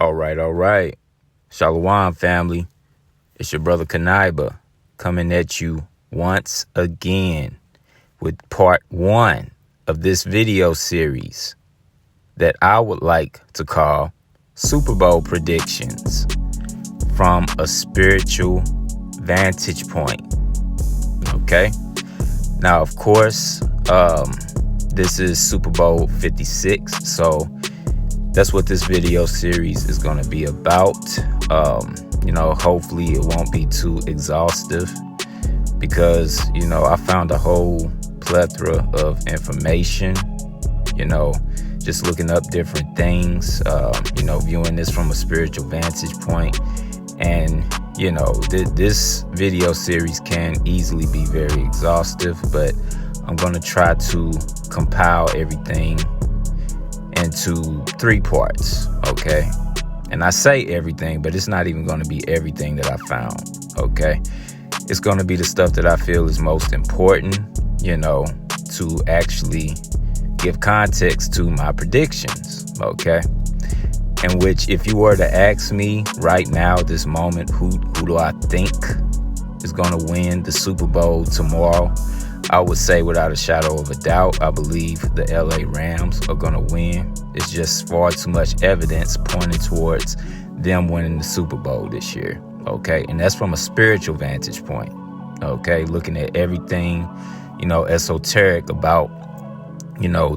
All right. Shalom, family. It's your brother Kanaiba coming at you once again with part 1 of this video series that I would like to call Super Bowl predictions from a spiritual vantage point. Okay. Now, of course, this is Super Bowl 56. So that's what this video series is going to be about. Hopefully it won't be too exhaustive because, I found a whole plethora of information, just looking up different things, viewing this from a spiritual vantage point. And, this video series can easily be very exhaustive, but I'm going to try to compile everything into 3 parts, okay? And I say everything, but it's not even going to be everything that I found, okay? It's going to be the stuff that I feel is most important, to actually give context to my predictions, okay? In which, if you were to ask me right now, this moment, who do I think is going to win the Super Bowl tomorrow? I would say without a shadow of a doubt, I believe the LA Rams are going to win. It's just far too much evidence pointing towards them winning the Super Bowl this year. Okay. And that's from a spiritual vantage point. Okay. Looking at everything, esoteric about,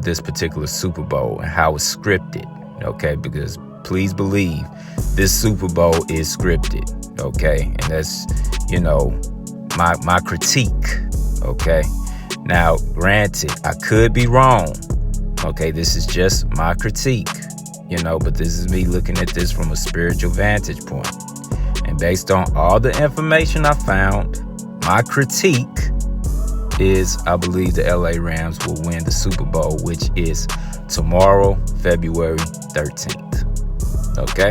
this particular Super Bowl and how it's scripted. Okay. Because please believe this Super Bowl is scripted. Okay. And that's, my critique. Okay. Now, granted, I could be wrong. Okay. This is just my critique, but this is me looking at this from a spiritual vantage point. And based on all the information I found, my critique is I believe the LA Rams will win the Super Bowl, which is tomorrow, February 13th. Okay.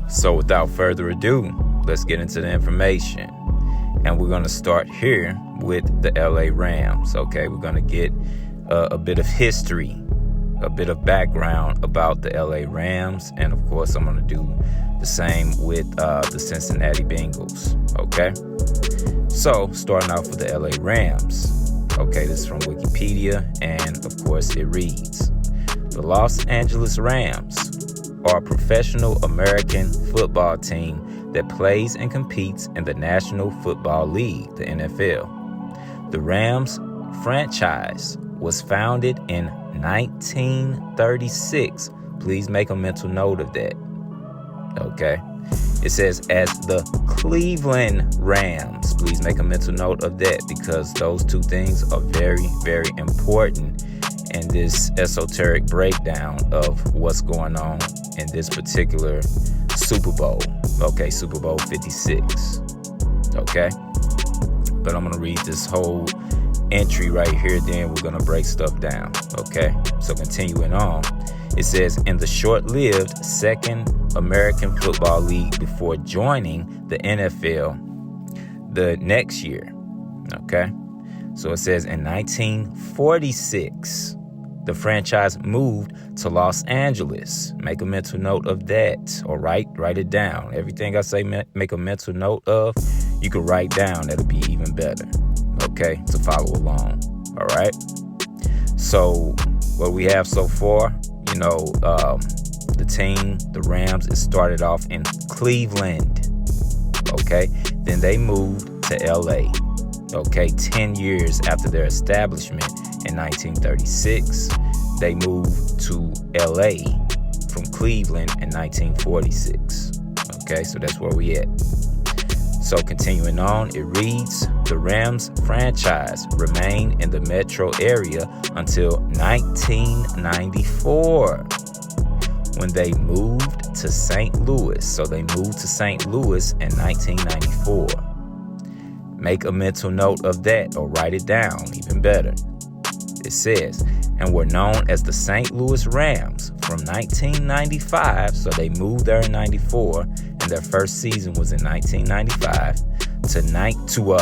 So without further ado, let's get into the information. And we're going to start here with the LA Rams. Okay, we're going to get a bit of history, a bit of background about the LA Rams. And of course, I'm going to do the same with the Cincinnati Bengals. Okay, so starting off with the LA Rams. Okay, this is from Wikipedia. And of course, it reads: the Los Angeles Rams are a professional American football team that plays and competes in the National Football League, the NFL. The Rams franchise was founded in 1936. Please make a mental note of that. Okay. It says as the Cleveland Rams. Please make a mental note of that because those two things are very, very important in this esoteric breakdown of what's going on in this particular Super Bowl. Okay, Super Bowl 56. Okay. But I'm going to read this whole entry right here, then we're going to break stuff down. Okay. So continuing on, it says in the short-lived Second American Football League before joining the NFL the next year. Okay. So it says in 1946, the franchise moved to Los Angeles. Make a mental note of that, or write it down. Everything I say, make a mental note of, you can write down. That'll be even better, okay, to follow along. All right. So what we have so far, the team, the Rams, it started off in Cleveland. Okay. Then they moved to LA. Okay. 10 years after their establishment in 1936, they moved to LA from Cleveland in 1946. Okay, so that's where we at. So continuing on, it reads, the Rams franchise remained in the metro area until 1994 when they moved to St. Louis. So they moved to St. Louis in 1994. Make a mental note of that or write it down, even better. It says, and were known as the St. Louis Rams from 1995. So they moved there in 94, and their first season was in 1995 to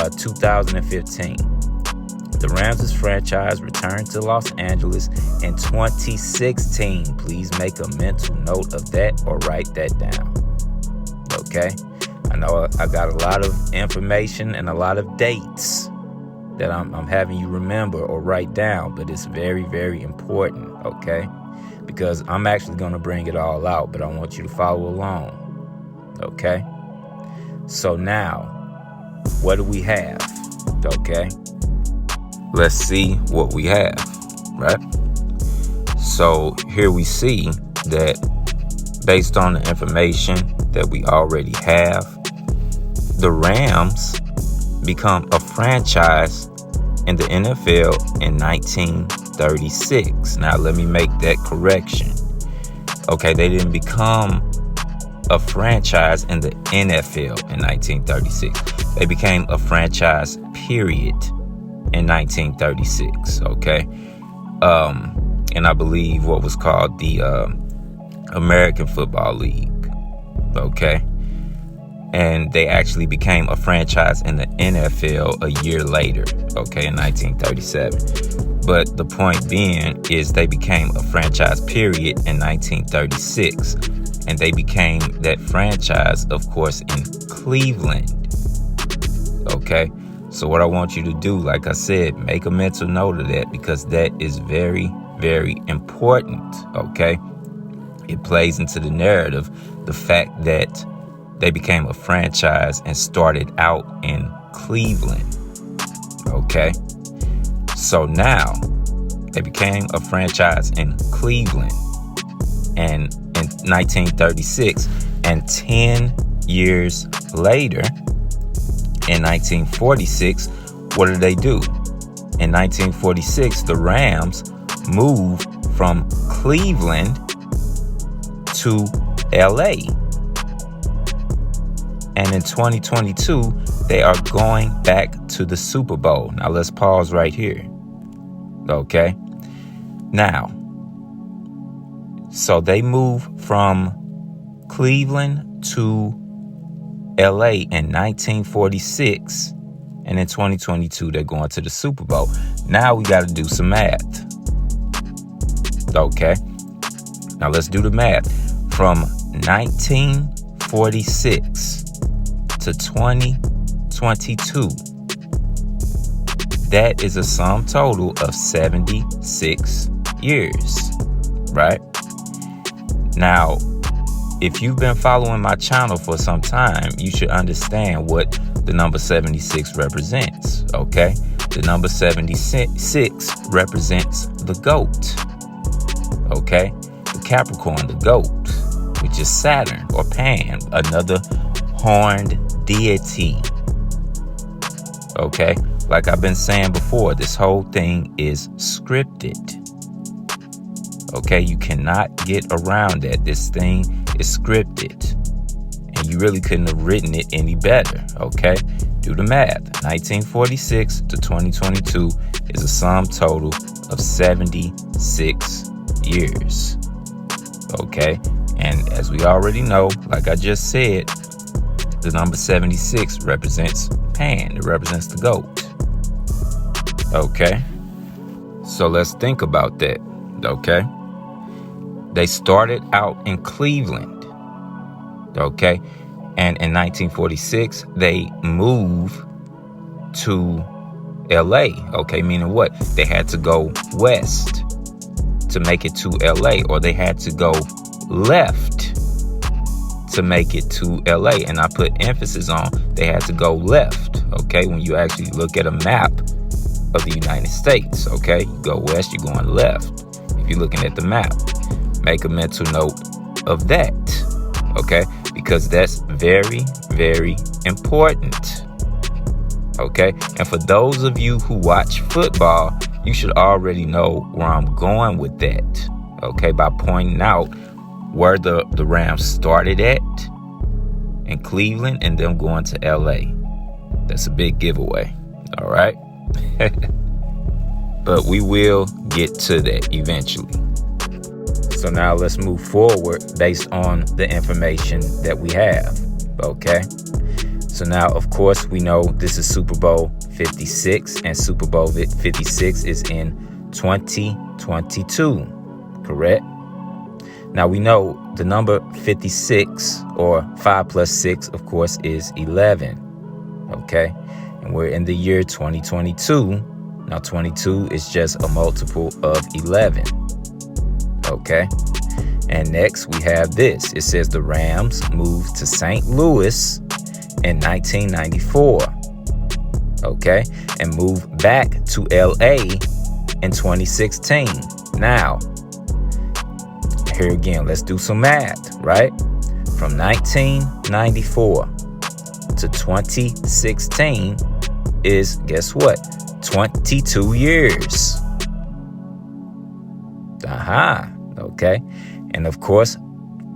2015. The Rams' franchise returned to Los Angeles in 2016. Please make a mental note of that or write that down. Okay? I know I got a lot of information and a lot of dates that I'm having you remember or write down, but it's very, very important, okay? Because I'm actually going to bring it all out, but I want you to follow along, okay? So now, what do we have, okay? Let's see what we have, right? So here we see that based on the information that we already have, the Rams become a franchise in the NFL in 1936. Now, let me make that correction. Okay, they didn't become a franchise in the NFL in 1936. They became a franchise, period, in 1936, okay? And I believe what was called the American Football League, okay? And they actually became a franchise in the NFL a year later, okay, in 1937. But the point being is they became a franchise, period, in 1936. And they became that franchise, of course, in Cleveland, okay? So what I want you to do, like I said, make a mental note of that, because that is very, very important, okay? It plays into the narrative, the fact that they became a franchise and started out in Cleveland. Okay. So now they became a franchise in Cleveland and in 1936. And 10 years later, in 1946, what did they do? In 1946, the Rams moved from Cleveland to LA. And in 2022, they are going back to the Super Bowl. Now, let's pause right here. Okay. Now, so they moved from Cleveland to LA in 1946. And in 2022, they're going to the Super Bowl. Now we got to do some math. Okay. Now, let's do the math. From 1946 to 2022, that is a sum total of 76 years, right? Now, if you've been following my channel for some time, you should understand what the number 76 represents, okay? The number 76 represents the goat, okay? The Capricorn, the goat, which is Saturn or Pan, another horned deity. Okay, like I've been saying before, this whole thing is scripted. Okay, you cannot get around that. This thing is scripted, and you really couldn't have written it any better. Okay, do the math. 1946 to 2022 is a sum total of 76 years. Okay, and as we already know, like I just said, the number 76 represents Pan. It represents the goat. Okay. So let's think about that. Okay. They started out in Cleveland. Okay. And in 1946, they moved to LA. Okay. Meaning what? They had to go west to make it to LA, or they had to go left to make it to LA. And I put emphasis on they had to go left, okay? When you actually look at a map of the United States, okay? You go west, you're going left. If you're looking at the map, make a mental note of that, okay? Because that's very, very important, okay? And for those of you who watch football, you should already know where I'm going with that, okay? By pointing out where the Rams started at in Cleveland and them going to LA. That's a big giveaway. All right. But we will get to that eventually. So now let's move forward based on the information that we have. Okay. So now, of course, we know this is Super Bowl 56, and Super Bowl 56 is in 2022, correct? Now we know the number 56, or 5 plus 6, of course, is 11, okay? And we're in the year 2022. Now 22 is just a multiple of 11, okay? And next we have this. It says the Rams moved to St. Louis in 1994, okay? And moved back to LA in 2016. Now, here again, let's do some math, right? From 1994 to 2016 is, guess what? 22 years. Okay. And of course,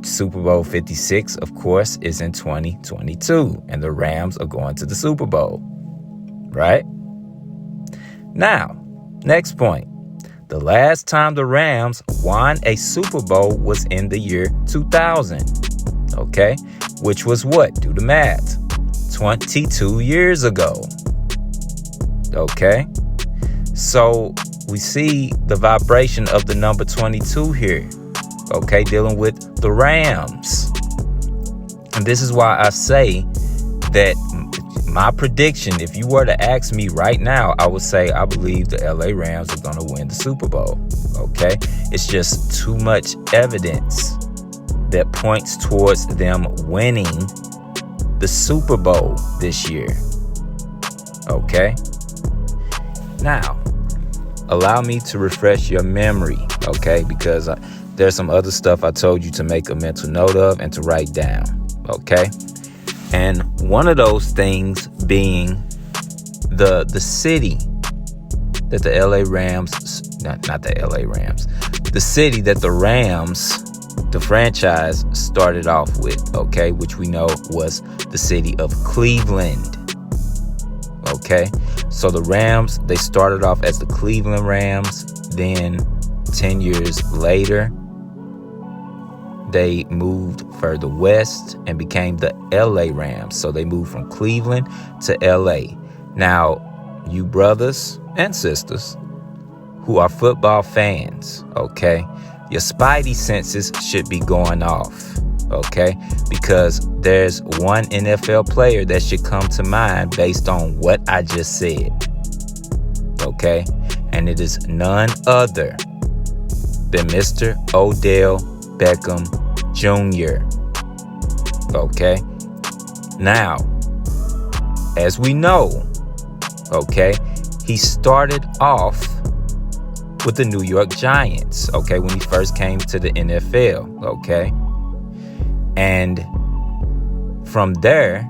Super Bowl 56, of course, is in 2022. And the Rams are going to the Super Bowl. Right? Now, next point. The last time the Rams won a Super Bowl was in the year 2000. Okay? Which was what? Do the math. 22 years ago. Okay? So we see the vibration of the number 22 here. Okay? Dealing with the Rams. And this is why I say that my prediction, if you were to ask me right now, I would say I believe the LA Rams are going to win the Super Bowl. Okay? It's just too much evidence that points towards them winning the Super Bowl this year. Okay? Now, allow me to refresh your memory, okay? Because there's some other stuff I told you to make a mental note of and to write down, okay? And one of those things being the city that the LA Rams, not the LA Rams, the city that the Rams, the franchise, started off with, okay? Which we know was the city of Cleveland, okay? So the Rams, they started off as the Cleveland Rams. Then 10 years later, they moved further west and became the LA Rams. So they moved from Cleveland to LA. Now, you brothers and sisters who are football fans, okay, your spidey senses should be going off, okay? Because there's one NFL player that should come to mind based on what I just said, okay? And it is none other than Mr. Odell Beckham Jr., okay? Now, as we know, okay, he started off with the New York Giants, okay, when he first came to the NFL, okay? And from there,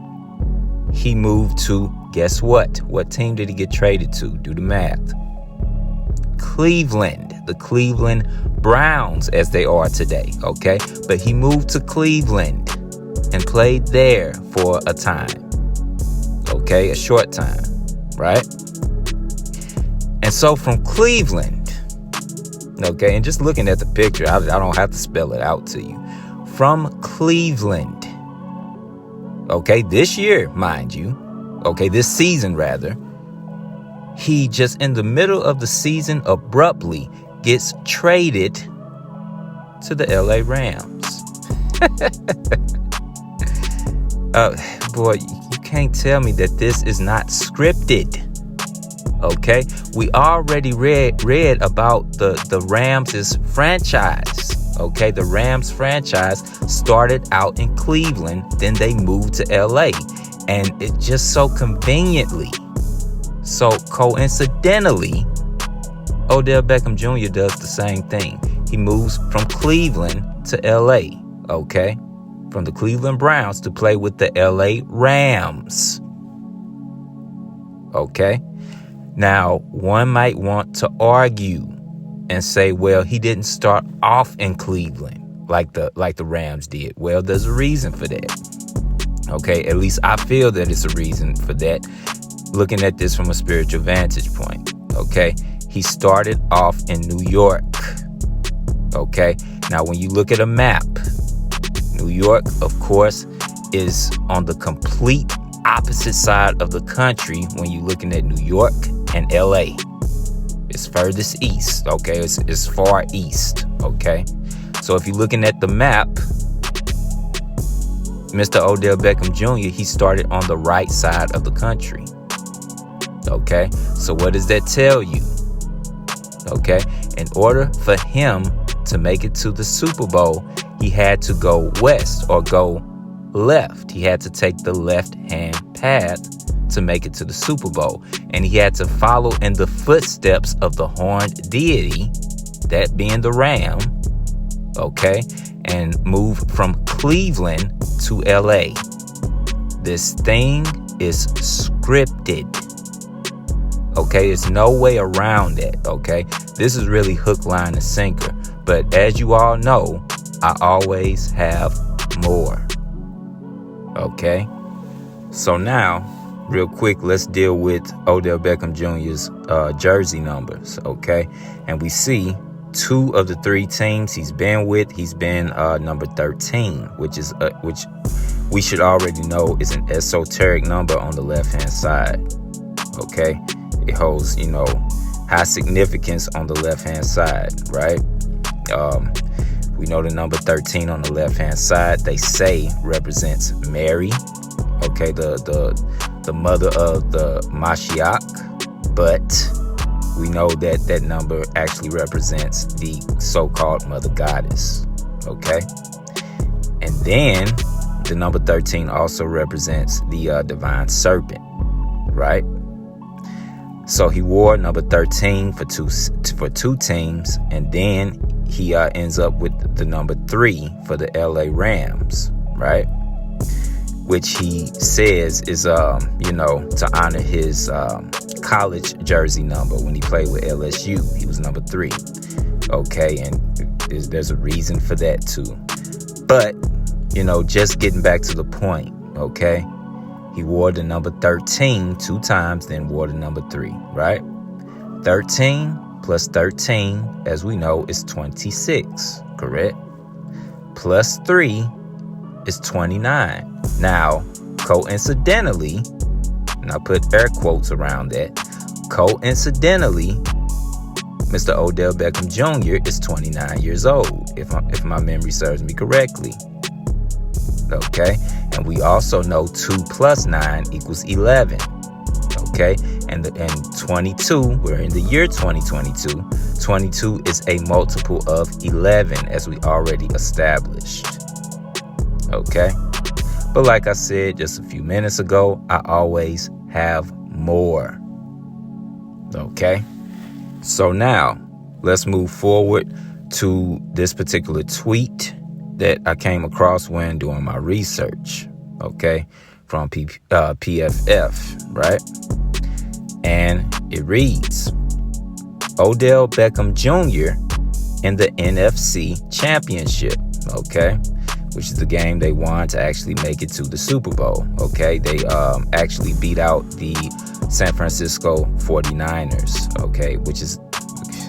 he moved to, guess what? What team did he get traded to? Do the math. Cleveland, the Cleveland Browns, as they are today, okay? But he moved to Cleveland and played there for a time, okay? A short time, right? And so from Cleveland, okay, and just looking at the picture, I don't have to spell it out to you. From Cleveland, okay, this year, mind you, okay, this season rather, he just in the middle of the season abruptly gets traded to the LA Rams. Boy, you can't tell me that this is not scripted. Okay, we already read about the Rams' franchise. Okay, the Rams franchise started out in Cleveland, then they moved to LA, and it just so conveniently, so coincidentally, Odell Beckham Jr. does the same thing. He moves from Cleveland to LA. Okay, from the Cleveland Browns to play with the LA Rams. Okay. Now, one might want to argue and say, well, he didn't start off in Cleveland like the Rams did. Well, there's a reason for that. Okay, at least I feel that it's a reason for that, looking at this from a spiritual vantage point. Okay, he started off in New York. Okay, now when you look at a map, New York, of course, is on the complete opposite side of the country when you're looking at New York and LA. It's furthest east, okay? It's far east, okay? So if you're looking at the map, Mr. Odell Beckham Jr., he started on the right side of the country, okay? So what does that tell you? Okay, in order for him to make it to the Super Bowl, he had to go west or go left. He had to take the left-hand path to make it to the Super Bowl. And he had to follow in the footsteps of the horned deity, that being the ram, okay, and move from Cleveland to LA. This thing is scripted. Okay, there's no way around that, okay? This is really hook, line, and sinker. But as you all know, I always have more. Okay? So now, real quick, let's deal with Odell Beckham Jr.'s jersey numbers, okay? And we see 2 of the 3 teams he's been with, he's been number 13, which we should already know is an esoteric number on the left-hand side, okay? It holds, high significance on the left-hand side, right? We know the number 13 on the left-hand side, they say represents Mary, okay, the mother of the Mashiach, but we know that number actually represents the so-called mother goddess, okay? And then the number 13 also represents the divine serpent, right? So he wore number 13 for two teams, and then he ends up with the number 3 for the LA Rams, right? Which he says is, to honor his college jersey number when he played with LSU. He was number 3, okay? And there's a reason for that too. But, just getting back to the point, okay? He wore the number 13 2 times, then wore the number 3, right? 13 plus 13, as we know, is 26, correct? Plus 3 is 29. Now, coincidentally, and I put air quotes around that, coincidentally, Mr. Odell Beckham Jr. is 29 years old, if my memory serves me correctly. Okay, and we also know 2 plus 9 equals 11. Okay, and 22, we're in the year 2022. 22 is a multiple of 11, as we already established. Okay, but like I said just a few minutes ago, I always have more. Okay, so now let's move forward to this particular tweet that I came across when doing my research, okay, from PFF, right? And it reads, Odell Beckham Jr. in the NFC Championship, okay, which is the game they won to actually make it to the Super Bowl, okay? They actually beat out the San Francisco 49ers, okay, which is,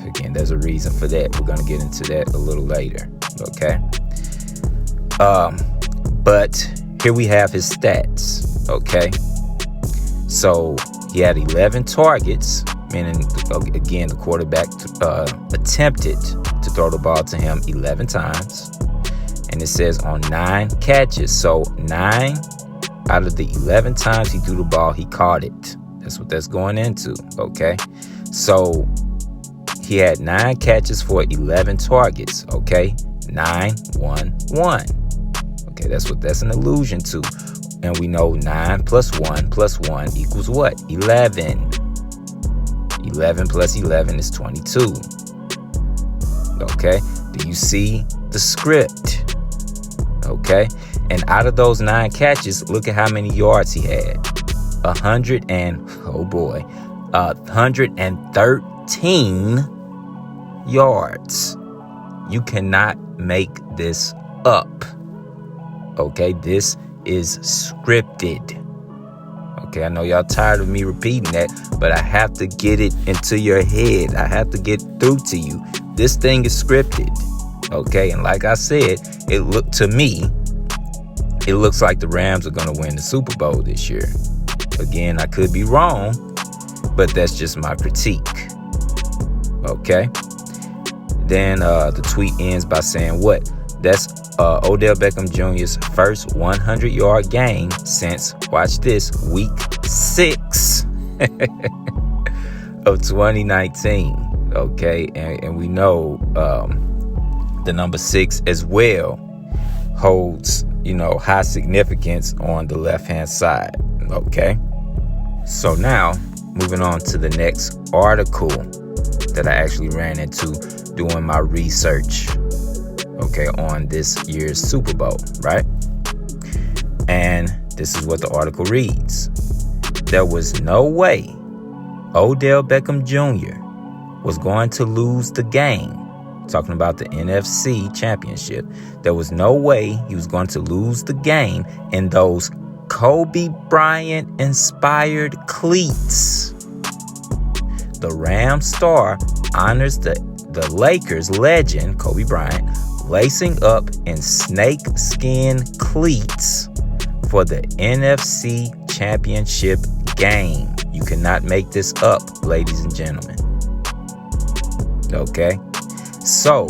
again, there's a reason for that. We're going to get into that a little later, okay? But here we have his stats, okay? So he had 11 targets, meaning, again, the quarterback attempted to throw the ball to him 11 times. And it says on 9 catches. So 9 out of the 11 times he threw the ball, he caught it. That's what that's going into, okay? So he had 9 catches for 11 targets, okay? 9, 1, 1. Okay, that's what that's an allusion to. And we know 9 plus 1 plus 1 equals what? 11. 11 plus 11 is 22. Okay, do you see the script? Okay, and out of those 9 catches, look at how many yards he had. 113 yards. You cannot make this up. Okay, this is scripted. Okay, I know y'all tired of me repeating that, but I have to get it into your head. I have to get through to you. This thing is scripted. Okay, and like I said, it looked to me it looks like the Rams are going to win the Super Bowl this year. Again, I could be wrong, but that's just my critique. Okay? Then the tweet ends by saying what? That's Odell Beckham Jr.'s first 100-yard game since, watch this, week 6 of 2019. Okay? And we know the number 6 as well holds, high significance on the left-hand side. Okay? So now, moving on to the next article that I actually ran into doing my research, okay, on this year's Super Bowl, right? And this is what the article reads. There was no way Odell Beckham Jr. was going to lose the game. Talking about the NFC Championship. There was no way he was going to lose the game in those Kobe Bryant inspired cleats. The Rams star honors the Lakers legend, Kobe Bryant, lacing up in snakeskin cleats for the NFC Championship game. You cannot make this up, ladies and gentlemen. Okay? So,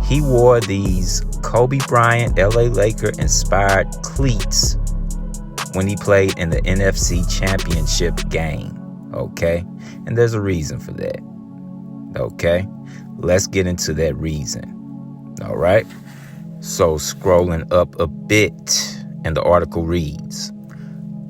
he wore these Kobe Bryant LA Laker inspired cleats when he played in the NFC Championship game. Okay? And there's a reason for that. Okay? Let's get into that reason. All right? So, scrolling up a bit, and the article reads,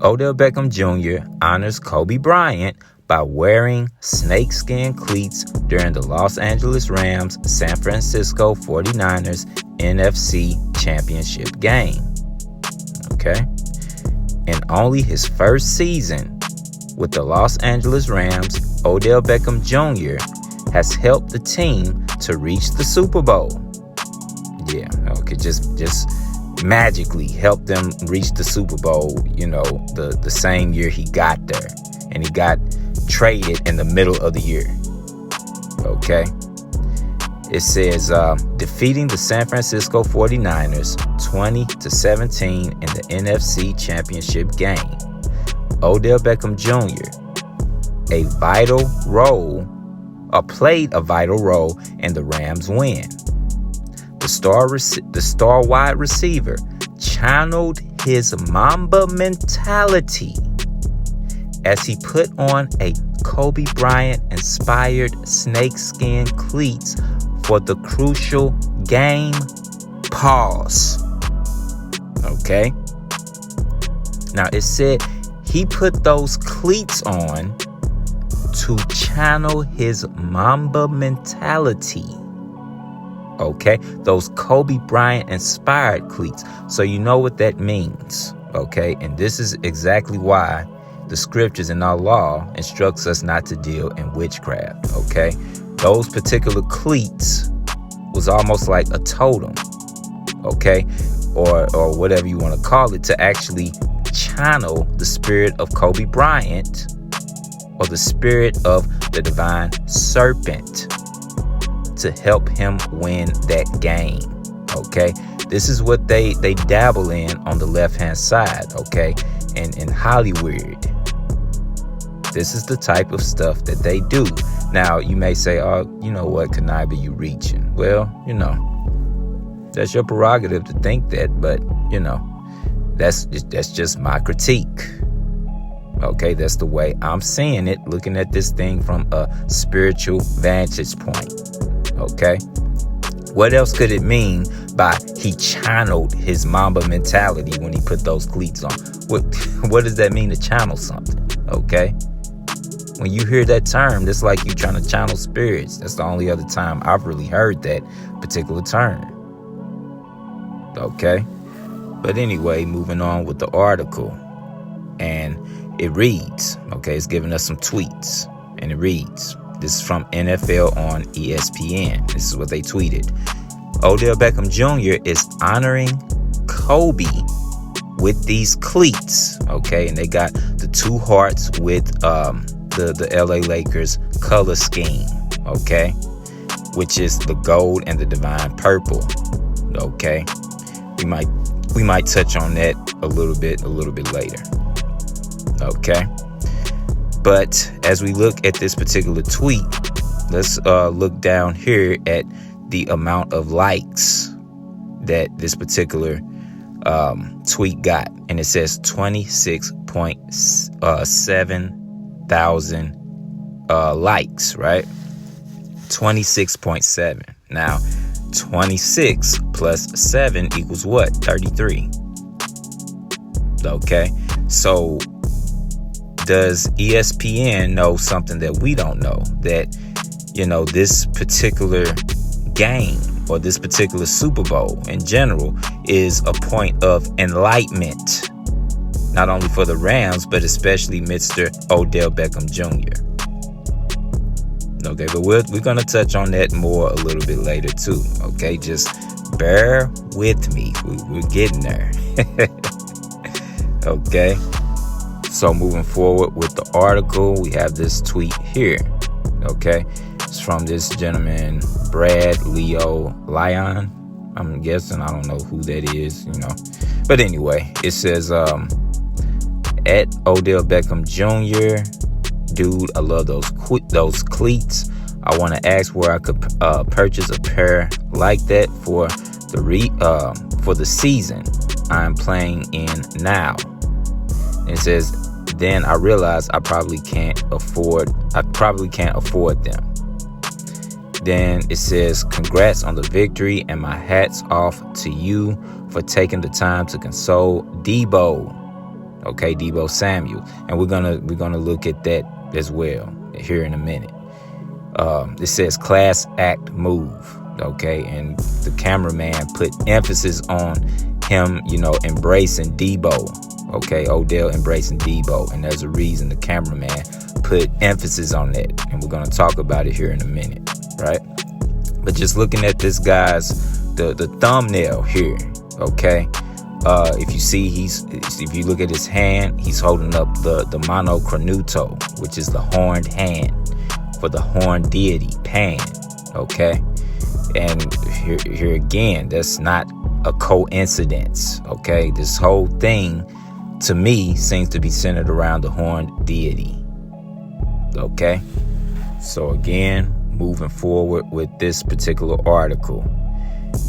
Odell Beckham Jr. honors Kobe Bryant by wearing snakeskin cleats during the Los Angeles Rams San Francisco 49ers NFC Championship game. Okay? In only his first season with the Los Angeles Rams, Odell Beckham Jr. has helped the team to reach the Super Bowl. Yeah, okay, just magically helped them reach the Super Bowl, the same year he got there. And he got traded in the middle of the year. Okay? It says, defeating the San Francisco 49ers 20-17 in the NFC Championship game. Odell Beckham Jr. played a vital role in the Rams' win. The star wide receiver channeled his Mamba mentality as he put on a Kobe Bryant-inspired snakeskin cleats for the crucial game. Pause. Okay? Now, it said he put those cleats on to channel his Mamba mentality. Okay? Those Kobe Bryant-inspired cleats. So you know what that means. Okay? And this is exactly why the scriptures in our law instructs us not to deal in witchcraft, okay? Those particular cleats was almost like a totem, okay? Or whatever you want to call it, to actually channel the spirit of Kobe Bryant or the spirit of the divine serpent to help him win that game, okay? This is what they dabble in on the left-hand side, okay? And in Hollywood. This is the type of stuff that they do. Now, you may say, oh, you know what, Kaniba, you reaching. Well, that's your prerogative to think that, but, that's just my critique. Okay, that's the way I'm seeing it, looking at this thing from a spiritual vantage point. Okay? What else could it mean by he channeled his Mamba mentality when he put those cleats on? What does that mean, to channel something? Okay? When you hear that term, it's like you trying to channel spirits. That's the only other time I've really heard that particular term. Okay? But anyway, moving on with the article. And it reads, okay, it's giving us some tweets. And it reads, this is from NFL on ESPN. This is what they tweeted. Odell Beckham Jr. is honoring Kobe with these cleats. Okay, and they got the two hearts with the LA Lakers color scheme, okay, which is the gold and the divine purple. Okay, we might we might touch on that a little bit later. Okay. But as we look at this particular tweet, let's look down here at the amount of likes that this particular tweet got. And it says 26.7 thousand likes, right? 26.7. Now, 26 plus 7 equals what? 33. Okay. So does ESPN know something that we don't know? That, this particular game or this particular Super Bowl in general is a point of enlightenment, not only for the Rams, but especially Mr. Odell Beckham Jr. Okay, but we're going to touch on that more a little bit later too. Okay, just bear with me. We're getting there. Okay. So moving forward with the article, we have this tweet here. Okay. It's from this gentleman, Brad Leo Lyon. I'm guessing, I don't know who that is, But anyway, it says, at Odell Beckham Jr., dude, I love those cleats. I want to ask where I could purchase a pair like that for the season I'm playing in now. It says, then I realized I probably can't afford them. Then it says, congrats on the victory and my hat's off to you for taking the time to console Debo. Okay, Debo Samuel. And we're gonna look at that as well here in a minute. It says class act move. Okay, and the cameraman put emphasis on him, embracing Debo. Okay, Odell embracing Debo, and there's a reason the cameraman put emphasis on that, and we're going to talk about it here in a minute, right? But just looking at this guy's the thumbnail here, okay, if you see if you look at his hand, he's holding up the monocronuto, which is the horned hand for the horned deity Pan, okay, and here again, that's not a coincidence, okay? This whole thing, to me, seems to be centered around the horned deity. Okay? So again, moving forward with this particular article.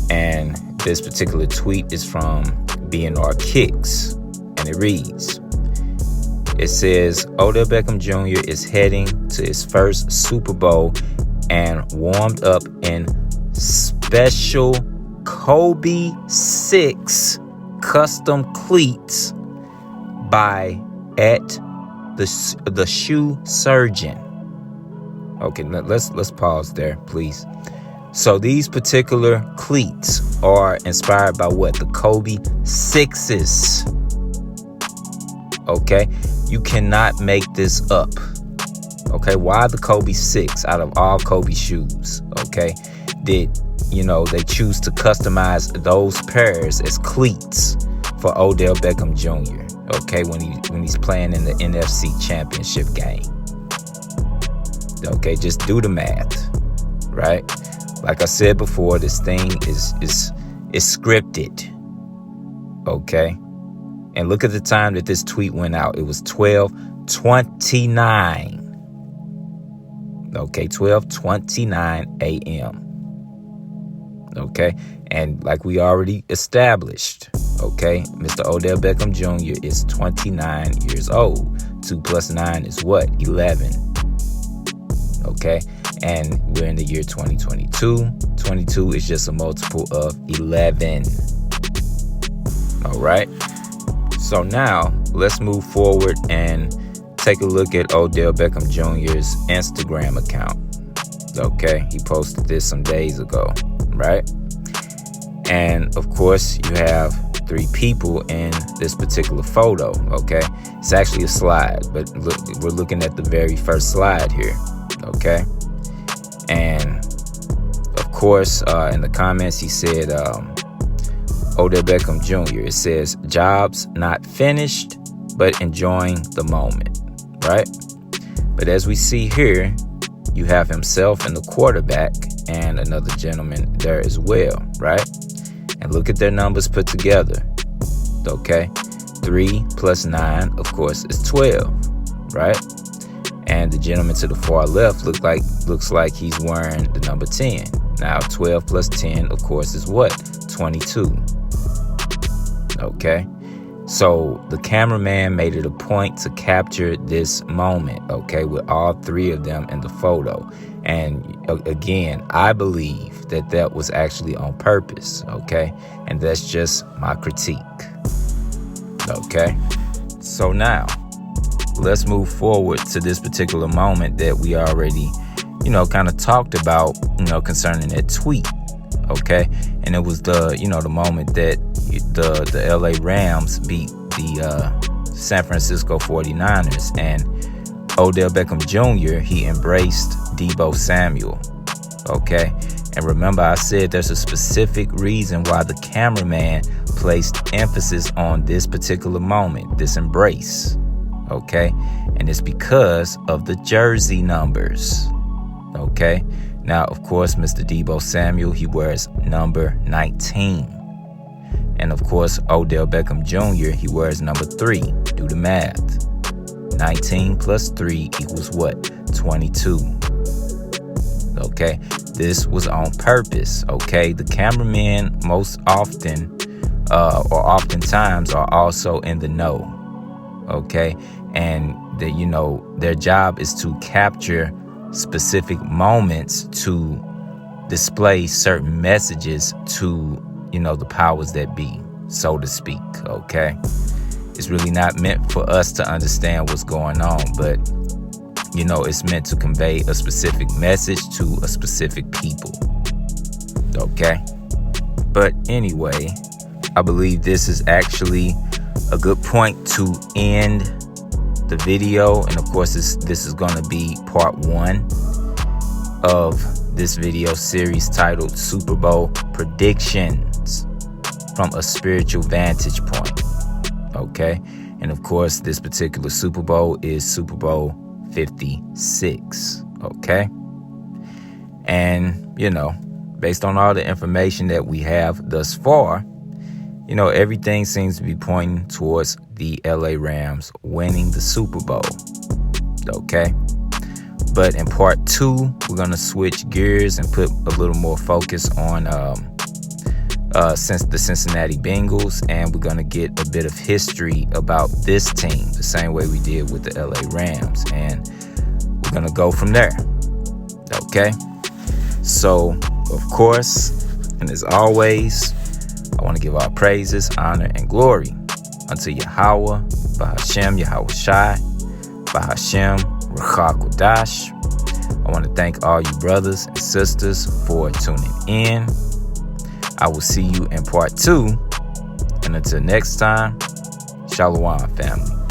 And this particular tweet is from BNR Kicks. And it reads, it says, Odell Beckham Jr. is heading to his first Super Bowl and warmed up in special Kobe 6 custom cleats by at the shoe surgeon. Okay, let's pause there, please. So these particular cleats are inspired by what? The Kobe 6s. Okay, you cannot make this up. Okay, why the Kobe 6 out of all Kobe shoes? Okay, they choose to customize those pairs as cleats for Odell Beckham Jr. Okay, when he's playing in the NFC Championship game. Okay, just do the math, right? Like I said before, this thing is scripted. Okay, and look at the time that this tweet went out. It was 12:29. Okay, 12:29 a.m. Okay, and like we already established, okay, Mr. Odell Beckham Jr. is 29 years old. 2 plus 9 is what? 11. Okay, and we're in the year 2022. 22 is just a multiple of 11. All right, so now let's move forward and take a look at Odell Beckham Jr.'s Instagram account. Okay, he posted this some days ago, right? And of course, you have 3 people in this particular photo. Okay, it's actually a slide, but look, we're looking at the very first slide here. Okay, and of course, in the comments, he said, Odell Beckham Jr. It says, jobs not finished, but enjoying the moment, right? But as we see here, you have himself and the quarterback and another gentleman there as well, right? And look at their numbers put together. Okay, 3 plus 9, of course, is 12, right? And the gentleman to the far left looks like he's wearing the number 10. Now, 12 plus 10, of course, is what? 22. Okay, so the cameraman made it a point to capture this moment, okay, with all three of them in the photo. And again, I believe that was actually on purpose, okay? And that's just my critique, okay? So now, let's move forward to this particular moment that we already, kind of talked about, concerning that tweet, okay? And it was the moment that the LA Rams beat the San Francisco 49ers, and Odell Beckham Jr., he embraced Deebo Samuel, okay? And remember, I said there's a specific reason why the cameraman placed emphasis on this particular moment, this embrace, okay? And it's because of the jersey numbers, okay? Now, of course, Mr. Deebo Samuel, he wears number 19. And of course, Odell Beckham Jr., he wears number 3. Do the math. 19 plus 3 equals what? 22. Okay, this was on purpose. Okay, the cameramen most often or oftentimes are also in the know. Okay, and their job is to capture specific moments to display certain messages to the powers that be, so to speak. Okay, it's really not meant for us to understand what's going on, but it's meant to convey a specific message to a specific people. Okay, but anyway, I believe this is actually a good point to end the video. And of course, this is going to be part 1 of this video series titled Super Bowl Predictions from a Spiritual Vantage Point. Okay, and of course, this particular Super Bowl is Super Bowl 56. Okay, and based on all the information that we have thus far, everything seems to be pointing towards the LA Rams winning the Super Bowl. Okay, but in part 2, we're gonna switch gears and put a little more focus on since the Cincinnati Bengals, and we're gonna get a bit of history about this team, the same way we did with the LA Rams, and we're gonna go from there. Okay, so of course, and as always, I want to give all praises, honor, and glory unto Yahweh, Bahashem, Yahweh Shai, Bahashem, Ruach Kodash. I want to thank all you brothers and sisters for tuning in. I will see you in part 2. And until next time, Shalom, family.